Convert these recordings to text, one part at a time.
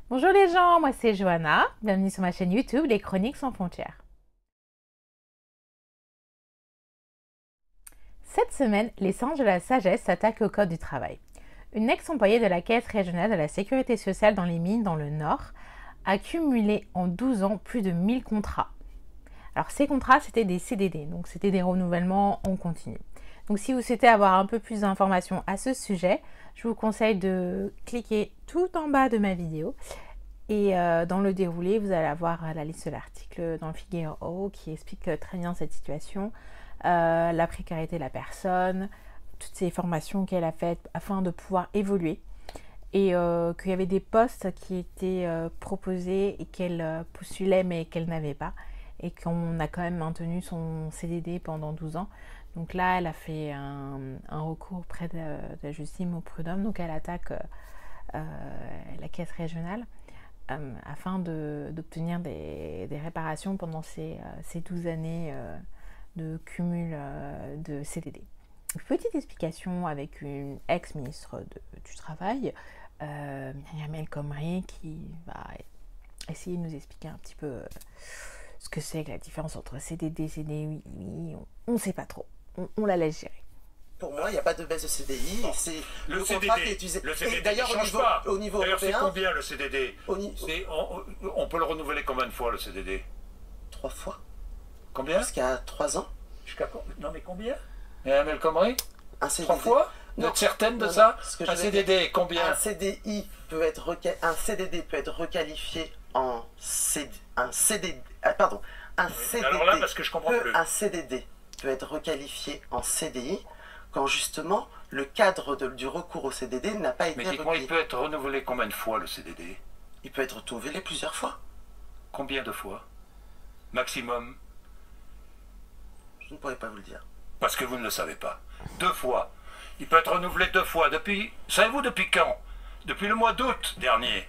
Bonjour les gens, moi c'est Johanna, bienvenue sur ma chaîne YouTube Les Chroniques sans frontières. Cette semaine, les singes de la sagesse s'attaquent au code du travail. Une ex-employée de la Caisse régionale de la sécurité sociale dans les mines dans le Nord a cumulé en 12 ans plus de 1000 contrats. Alors ces contrats c'était des CDD, donc c'était des renouvellements en continu. Donc si vous souhaitez avoir un peu plus d'informations à ce sujet, je vous conseille de cliquer tout en bas de ma vidéo. Et dans le déroulé, vous allez avoir la liste de l'article dans le Figaro qui explique très bien cette situation, la précarité de la personne, toutes ces formations qu'elle a faites afin de pouvoir évoluer. Et qu'il y avait des postes qui étaient proposés et qu'elle postulait mais qu'elle n'avait pas. Et qu'on a quand même maintenu son CDD pendant 12 ans. Donc là, elle a fait un recours auprès de la justice au prud'homme. Donc elle attaque la caisse régionale. Afin d'obtenir des réparations pendant ces 12 années de cumul de CDD. Petite explication avec une ex-ministre du Travail, Myriam El Khomri, qui va essayer de nous expliquer un petit peu ce que c'est que la différence entre CDD, CDI, on ne sait pas trop, on la laisse gérer. Pour moi, il n'y a pas de baisse de CDI. C'est le CDD. contrat qui est utilisé. Le CDD d'ailleurs, au niveau D'ailleurs, c'est européen, combien le CDD on peut le renouveler combien de fois le CDD? 3 fois. Combien? Jusqu'à 3 ans. Non mais combien? Madame El Khomri? Un CDD. 3 fois? Vous êtes certaine de ça? Un CDD, combien? Un CDI peut être un CDD peut être requalifié en un CDD. Pardon. Un CDD. Alors là, parce que je comprends plus. Un CDD peut être requalifié en CDI quand justement le cadre du recours au CDD n'a pas été Mais dites-moi, il peut être renouvelé combien de fois le CDD? Il peut être renouvelé plusieurs fois. Combien de fois? Maximum? Je ne pourrais pas vous le dire. Parce que vous ne le savez pas. 2 fois. Il peut être renouvelé 2 fois. Savez-vous depuis quand? Depuis le mois d'août dernier,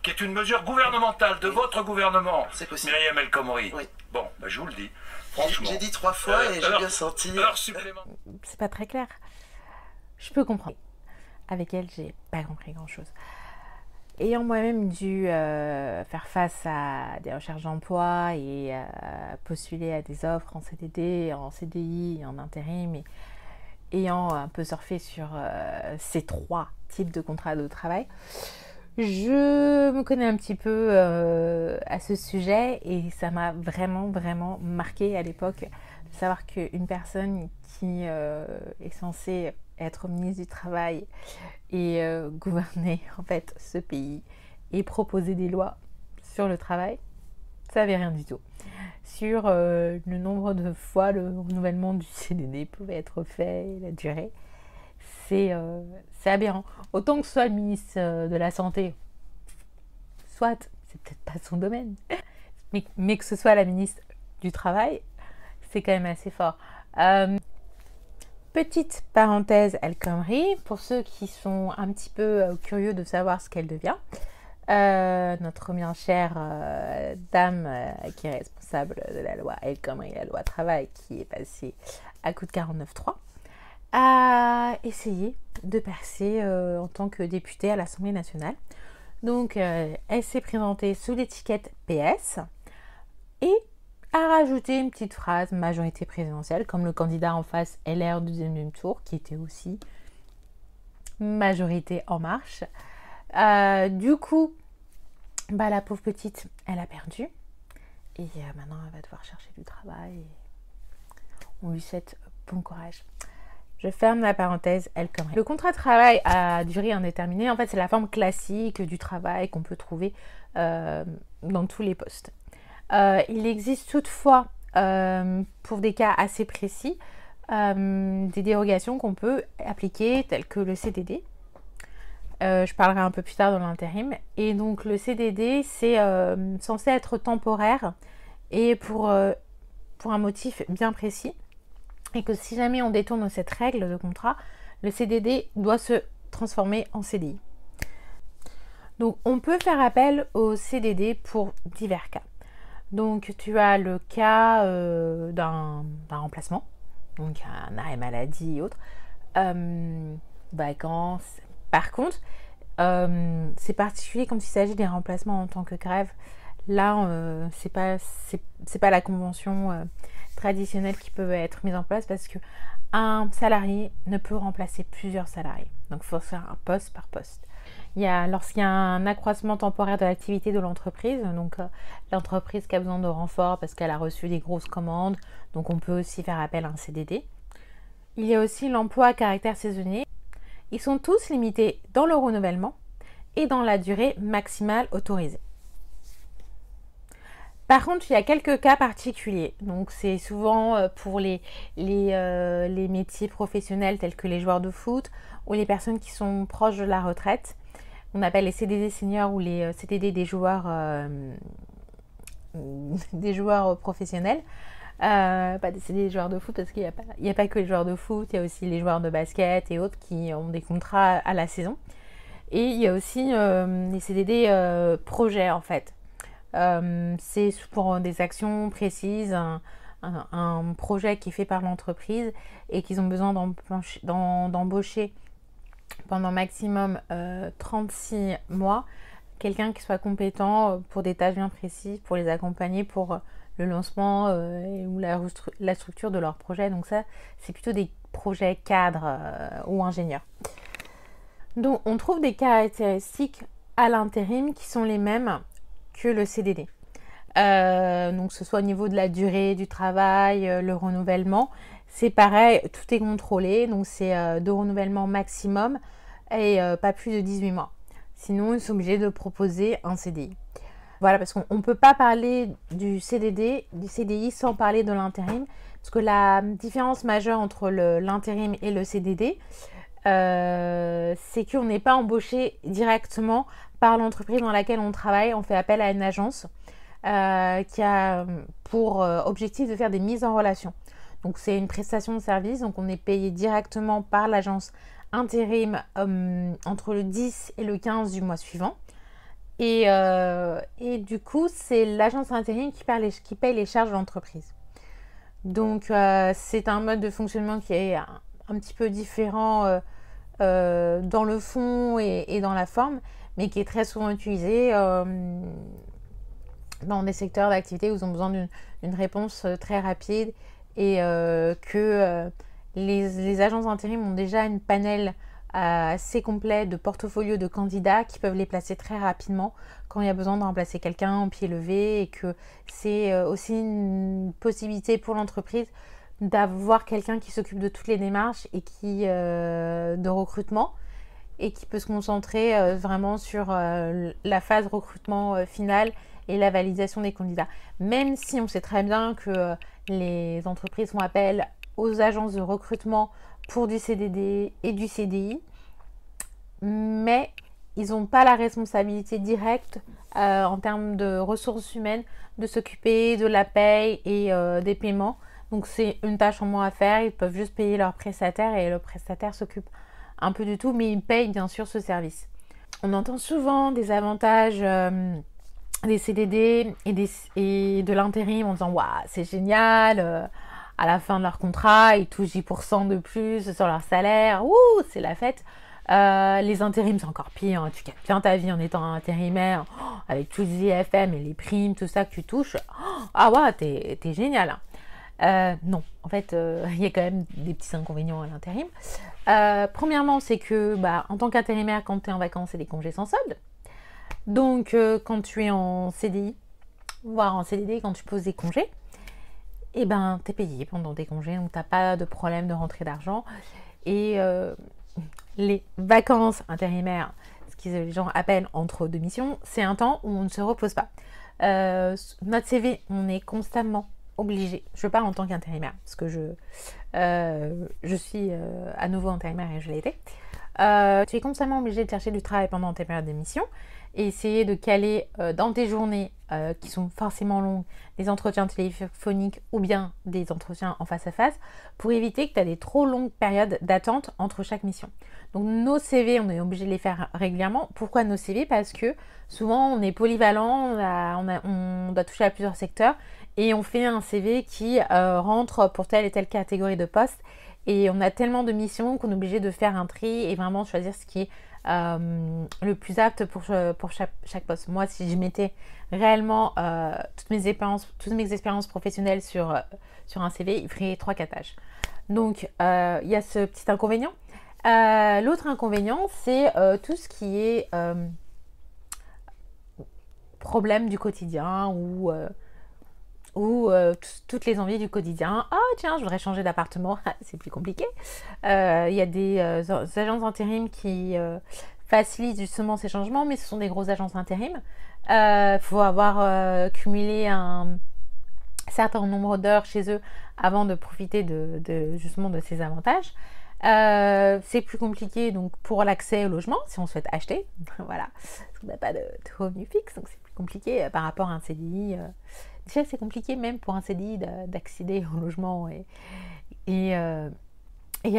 qui est une mesure gouvernementale de votre gouvernement. C'est possible. Myriam El Khomri. Oui. Bon, ben je vous le dis. Franchement. J'ai dit 3 fois et j'ai bien senti. Heure supplémentaire. C'est pas très clair. Je peux comprendre. Avec elle, j'ai pas compris grand-chose. Ayant moi-même dû faire face à des recherches d'emploi et postuler à des offres en CDD, en CDI, en intérim, et ayant un peu surfé sur ces 3 types de contrats de travail, je me connais un petit peu à ce sujet et ça m'a vraiment marqué à l'époque de savoir qu'une personne qui est censée être ministre du Travail et gouverner en fait ce pays et proposer des lois sur le travail, ça n'avait rien du tout. Sur le nombre de fois le renouvellement du CDD pouvait être fait et la durée, c'est aberrant. Autant que ce soit le ministre de la Santé, soit, c'est peut-être pas son domaine, mais que ce soit la ministre du Travail, c'est quand même assez fort. Petite parenthèse El Khomri, pour ceux qui sont un petit peu curieux de savoir ce qu'elle devient. Notre bien chère dame qui est responsable de la loi El Khomri, la loi travail qui est passée à coup de 49.3, a essayé de passer en tant que députée à l'Assemblée nationale. Donc elle s'est présentée sous l'étiquette PS et a rajouté une petite phrase majorité présidentielle, comme le candidat en face LR du deuxième tour, qui était aussi majorité en marche. Du coup, la pauvre petite, elle a perdu. Et maintenant, elle va devoir chercher du travail. On lui souhaite bon courage. Je ferme la parenthèse El Khomri. Le contrat de travail à durée indéterminée, en fait, c'est la forme classique du travail qu'on peut trouver dans tous les postes. Il existe toutefois, pour des cas assez précis, des dérogations qu'on peut appliquer, telles que le CDD. Je parlerai un peu plus tard dans l'intérim. Et donc le CDD, c'est censé être temporaire et pour un motif bien précis. Et que si jamais on détourne cette règle de contrat, le CDD doit se transformer en CDI. Donc on peut faire appel au CDD pour divers cas. Donc tu as le cas d'un remplacement, donc un arrêt maladie et autres, vacances. Par contre, C'est particulier quand il s'agit des remplacements en tant que grève. Là, c'est pas la convention traditionnelle qui peut être mise en place parce que un salarié ne peut remplacer plusieurs salariés. Donc, il faut faire un poste par poste. Lorsqu'il y a un accroissement temporaire de l'activité de l'entreprise, donc l'entreprise qui a besoin de renfort parce qu'elle a reçu des grosses commandes, donc on peut aussi faire appel à un CDD. Il y a aussi l'emploi à caractère saisonnier. Ils sont tous limités dans le renouvellement et dans la durée maximale autorisée. Par contre, il y a quelques cas particuliers. Donc, c'est souvent pour les métiers professionnels tels que les joueurs de foot ou les personnes qui sont proches de la retraite. On appelle les CDD seniors ou les CDD des joueurs professionnels. Pas des CDD des joueurs de foot parce qu'il n'y a pas que les joueurs de foot, il y a aussi les joueurs de basket et autres qui ont des contrats à la saison. Et il y a aussi les CDD projets en fait. C'est pour des actions précises, un projet qui est fait par l'entreprise et qu'ils ont besoin d'embaucher pendant maximum 36 mois quelqu'un qui soit compétent pour des tâches bien précises, pour les accompagner pour le lancement ou la structure de leur projet. Donc ça, c'est plutôt des projets cadres ou ingénieurs. Donc on trouve des caractéristiques à l'intérim qui sont les mêmes que le CDD. Donc ce soit au niveau de la durée du travail, le renouvellement, c'est pareil, tout est contrôlé, donc c'est 2 renouvellements maximum et pas plus de 18 mois. Sinon, ils sont obligés de proposer un CDI. Voilà, parce qu'on ne peut pas parler du CDD, du CDI sans parler de l'intérim, parce que la différence majeure entre l'intérim et le CDD, c'est qu'on n'est pas embauché directement par l'entreprise dans laquelle on travaille. On fait appel à une agence qui a pour objectif de faire des mises en relation. Donc c'est une prestation de service, donc on est payé directement par l'agence intérim entre le 10 et le 15 du mois suivant. Et du coup, c'est l'agence intérim qui paye les charges de l'entreprise. Donc c'est un mode de fonctionnement qui est un petit peu différent dans le fond et dans la forme, mais qui est très souvent utilisé dans des secteurs d'activité où ils ont besoin d'une réponse très rapide et que les agences d'intérim ont déjà une panel assez complet de portfolio de candidats qui peuvent les placer très rapidement quand il y a besoin de remplacer quelqu'un en pied levé, et que c'est aussi une possibilité pour l'entreprise d'avoir quelqu'un qui s'occupe de toutes les démarches et de recrutement, et qui peut se concentrer vraiment sur la phase recrutement finale et la validation des candidats. Même si on sait très bien que les entreprises font appel aux agences de recrutement pour du CDD et du CDI, mais ils n'ont pas la responsabilité directe en termes de ressources humaines de s'occuper de la paye et des paiements. Donc c'est une tâche en moins à faire, ils peuvent juste payer leur prestataire et le prestataire s'occupe un peu du tout, mais il paye bien sûr ce service. On entend souvent des avantages des CDD et de l'intérim en disant « Waouh, c'est génial à la fin de leur contrat, ils touchent 10% de plus sur leur salaire. Ouh, c'est la fête. Les intérims, c'est encore pire. Hein. Tu gagnes bien ta vie en étant intérimaire, avec tous les IFM et les primes, tout ça que tu touches. Ah ouais, t'es génial. Non, en fait, il y a quand même des petits inconvénients à l'intérim. Premièrement, c'est que en tant qu'intérimaire, quand tu es en vacances, c'est des congés sans solde. Donc, quand tu es en CDI, voire en CDD, quand tu poses des congés, eh ben, tu es payé pendant tes congés, donc tu n'as pas de problème de rentrée d'argent. Et les vacances intérimaires, ce que les gens appellent entre deux missions, c'est un temps où on ne se repose pas. Notre CV, on est constamment obligé, je parle en tant qu'intérimaire, parce que je suis à nouveau intérimaire et je l'ai été. Tu es constamment obligé de chercher du travail pendant tes périodes d'émission et essayer de caler dans tes journées qui sont forcément longues des entretiens téléphoniques ou bien des entretiens en face à face pour éviter que tu aies des trop longues périodes d'attente entre chaque mission. Donc nos CV, on est obligé de les faire régulièrement. Pourquoi nos CV? Parce que souvent on est polyvalent, on doit toucher à plusieurs secteurs et on fait un CV qui rentre pour telle et telle catégorie de postes. Et on a tellement de missions qu'on est obligé de faire un tri et vraiment choisir ce qui est le plus apte pour chaque poste. Moi, si je mettais réellement toutes mes expériences professionnelles sur un CV, il ferait 3-4 pages. Donc, il y a ce petit inconvénient. L'autre inconvénient, c'est tout ce qui est problème du quotidien ou toutes les envies du quotidien. Ah tiens, je voudrais changer d'appartement, c'est plus compliqué. Il y a des agences d'intérim qui facilitent justement ces changements, mais ce sont des grosses agences d'intérim. Il faut avoir cumulé un certain nombre d'heures chez eux avant de profiter justement de ces avantages. C'est plus compliqué donc pour l'accès au logement si on souhaite acheter. Voilà, parce qu'on n'a pas de revenu fixe, donc c'est plus compliqué par rapport à un CDI. Déjà, c'est compliqué même pour un CDI d'accéder au logement et à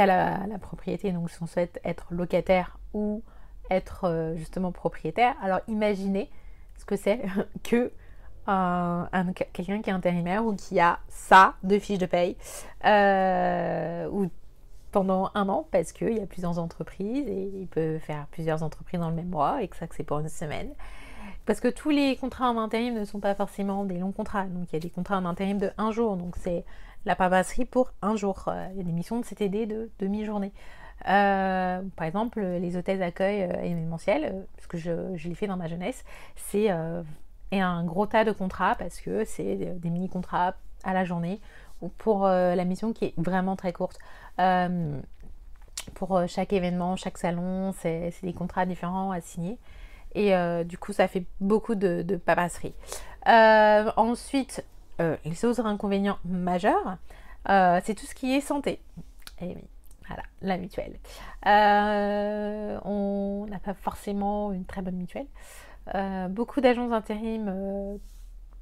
la propriété. Donc, si on souhaite être locataire ou être justement propriétaire, alors imaginez ce que c'est que quelqu'un qui est intérimaire ou qui a ça de fiche de paye ou pendant un an parce qu'il y a plusieurs entreprises et il peut faire plusieurs entreprises dans le même mois et que ça que c'est pour une semaine. Parce que tous les contrats en intérim ne sont pas forcément des longs contrats. Donc, il y a des contrats en intérim de 1 jour. Donc, c'est la paperasserie pour 1 jour. Il y a des missions de CTD de demi-journée. Par exemple, les hôtels d'accueil événementiels, parce que je l'ai fait dans ma jeunesse, c'est un gros tas de contrats parce que c'est des mini-contrats à la journée ou pour la mission qui est vraiment très courte. Pour chaque événement, chaque salon, c'est des contrats différents à signer. Et du coup, ça fait beaucoup de paperasserie. Ensuite, les autres inconvénients majeurs, c'est tout ce qui est santé. Et oui, voilà, la mutuelle. On n'a pas forcément une très bonne mutuelle. Beaucoup d'agences d'intérim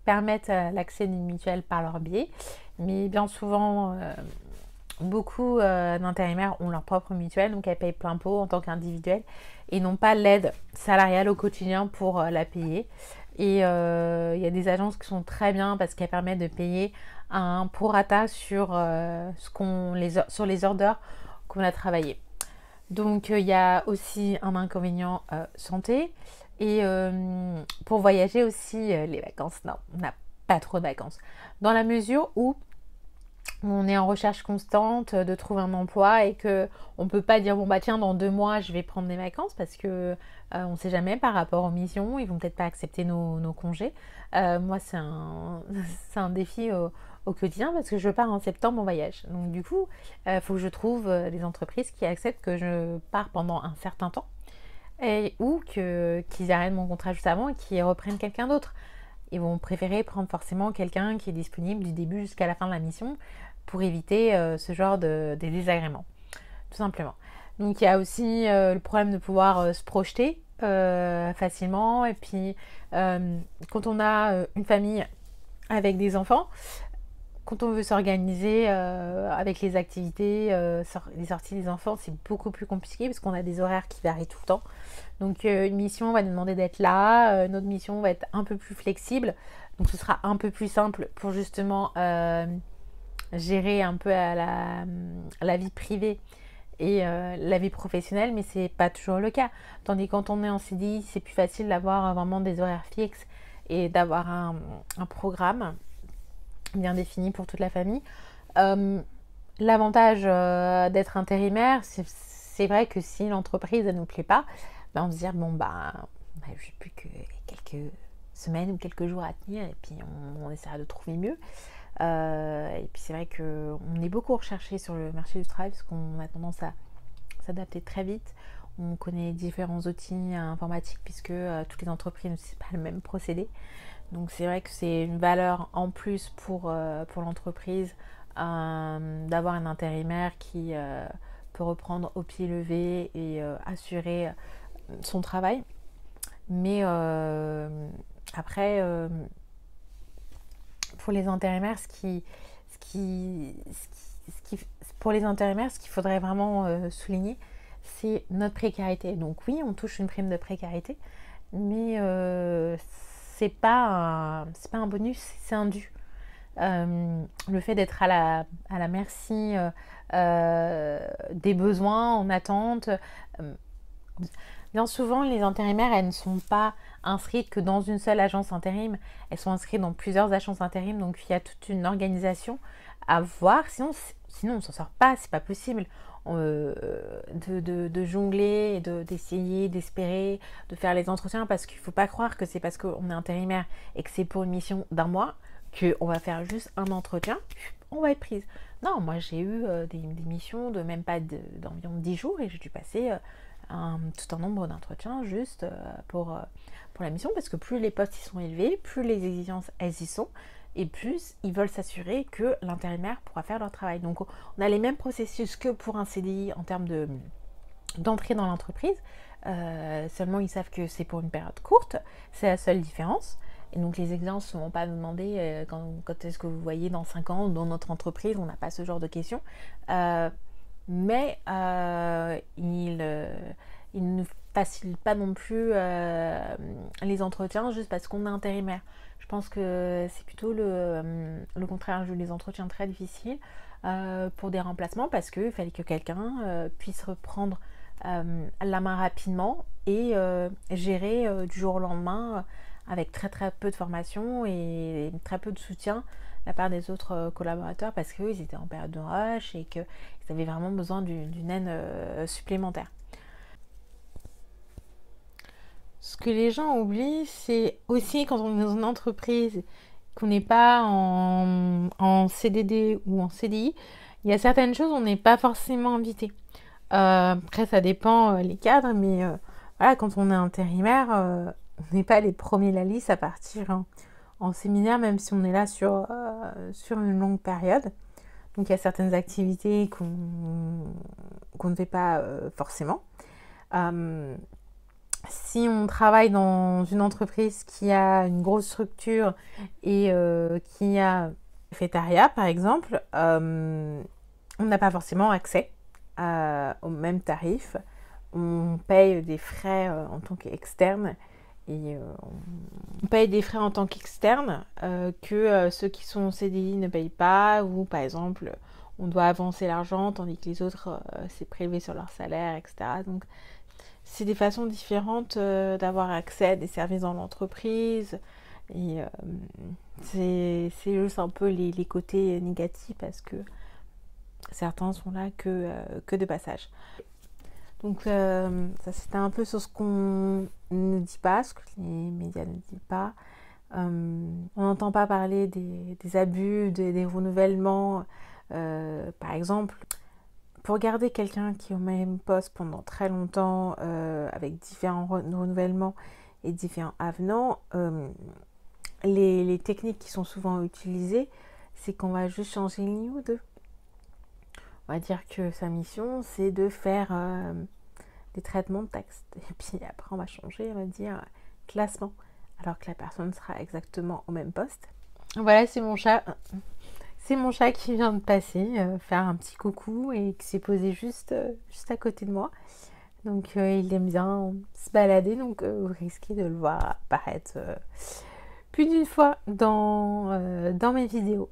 permettent l'accès d'une mutuelle par leur biais. Mais bien souvent, beaucoup d'intérimaires ont leur propre mutuelle, donc elles payent plein pot en tant qu'individuel et n'ont pas l'aide salariale au quotidien pour la payer. Et il y a des agences qui sont très bien parce qu'elles permettent de payer un prorata sur les heures d'heure qu'on a travaillé. Donc il y a aussi un inconvénient santé. Et pour voyager aussi, les vacances, non, on n'a pas trop de vacances. Dans la mesure où on est en recherche constante de trouver un emploi et que on peut pas dire bon bah tiens dans 2 mois je vais prendre des vacances parce que on sait jamais par rapport aux missions, ils vont peut-être pas accepter nos congés. Moi c'est un défi au quotidien parce que je pars en septembre en voyage. Donc du coup faut que je trouve des entreprises qui acceptent que je pars pendant un certain temps ou qu'ils arrêtent mon contrat juste avant et qu'ils reprennent quelqu'un d'autre. Ils vont préférer prendre forcément quelqu'un qui est disponible du début jusqu'à la fin de la mission pour éviter ce genre de désagréments, tout simplement. Donc il y a aussi le problème de pouvoir se projeter facilement. Et puis quand on a une famille avec des enfants, quand on veut s'organiser avec les activités, les sorties des enfants, c'est beaucoup plus compliqué parce qu'on a des horaires qui varient tout le temps. Donc une mission va nous demander d'être là, notre mission va être un peu plus flexible. Donc ce sera un peu plus simple pour justement gérer un peu la vie privée et la vie professionnelle, mais c'est pas toujours le cas. Tandis que quand on est en CDI, c'est plus facile d'avoir vraiment des horaires fixes et d'avoir un programme bien défini pour toute la famille. L'avantage d'être intérimaire, c'est vrai que si l'entreprise ne nous plaît pas, on se dit bon j'ai plus que quelques semaines ou quelques jours à tenir et puis on essaiera de trouver mieux. Et puis c'est vrai qu'on est beaucoup recherché sur le marché du travail parce qu'on a tendance à s'adapter très vite. On connaît différents outils informatiques puisque toutes les entreprises ne suivent pas le même procédé. Donc c'est vrai que c'est une valeur en plus pour l'entreprise d'avoir un intérimaire qui peut reprendre au pied levé et assurer son travail. Mais après, pour les intérimaires, ce qu'il faudrait vraiment souligner, c'est notre précarité. Donc oui, on touche une prime de précarité, mais c'est pas un bonus, c'est un dû. Le fait d'être à la merci des besoins en attente, Bien souvent, les intérimaires, elles ne sont pas inscrites que dans une seule agence intérim. Elles sont inscrites dans plusieurs agences intérim, donc il y a toute une organisation à voir. Sinon on s'en sort pas, c'est pas possible de jongler, d'essayer, d'espérer, de faire les entretiens, parce qu'il faut pas croire que c'est parce qu'on est intérimaire et que c'est pour une mission d'1 mois qu'on va faire juste un entretien, on va être prise. Non, moi j'ai eu des missions de même pas d'environ 10 jours et j'ai dû passer tout un nombre d'entretiens juste pour la mission, parce que plus les postes y sont élevés, plus les exigences elles y sont, et plus ils veulent s'assurer que l'intérimaire pourra faire leur travail. Donc on a les mêmes processus que pour un CDI en termes d'entrée dans l'entreprise, seulement ils savent que c'est pour une période courte, c'est la seule différence. Et donc les exigences ne vont pas nous demander quand est-ce que vous voyez dans 5 ans dans notre entreprise, on n'a pas ce genre de questions. Mais il ne facilite pas non plus les entretiens juste parce qu'on est intérimaire. Je pense que c'est plutôt le contraire. J'ai eu des entretiens très difficiles pour des remplacements parce qu'il fallait que quelqu'un puisse reprendre la main rapidement et gérer du jour au lendemain avec très très peu de formation et très peu de soutien de la part des autres collaborateurs, parce qu'ils étaient en période de rush et qu'ils avaient vraiment besoin d'une aide supplémentaire. Ce que les gens oublient, c'est aussi quand on est dans une entreprise, qu'on n'est pas en CDD ou en CDI, il y a certaines choses où on n'est pas forcément invité. Après, ça dépend les cadres, mais voilà, quand on est intérimaire, on n'est pas les premiers de la liste à partir en séminaire, même si on est là sur une longue période. Donc il y a certaines activités qu'on ne fait pas forcément. Si on travaille dans une entreprise qui a une grosse structure et qui a cafétéria par exemple, on n'a pas forcément accès au même tarif. On paye des frais en tant qu'externe, et on paye des frais en tant qu'externe que ceux qui sont en CDI ne payent pas, ou par exemple on doit avancer l'argent tandis que les autres c'est prélevé sur leur salaire, etc. Donc c'est des façons différentes d'avoir accès à des services dans l'entreprise, et c'est juste un peu les côtés négatifs, parce que certains sont là que de passage. Donc ça c'était un peu sur ce qu'on ne dit pas, ce que les médias ne disent pas. On n'entend pas parler des abus, des renouvellements. Par exemple, pour garder quelqu'un qui est au même poste pendant très longtemps, avec différents renouvellements et différents avenants, les techniques qui sont souvent utilisées, c'est qu'on va juste changer une ligne ou deux. On va dire que sa mission, c'est de faire des traitements de texte. Et puis après, on va changer, on va dire classement, alors que la personne sera exactement au même poste. Voilà, c'est mon chat. C'est mon chat qui vient de passer, faire un petit coucou, et qui s'est posé juste à côté de moi. Donc il aime bien se balader, donc vous risquez de le voir apparaître plus d'une fois dans mes vidéos.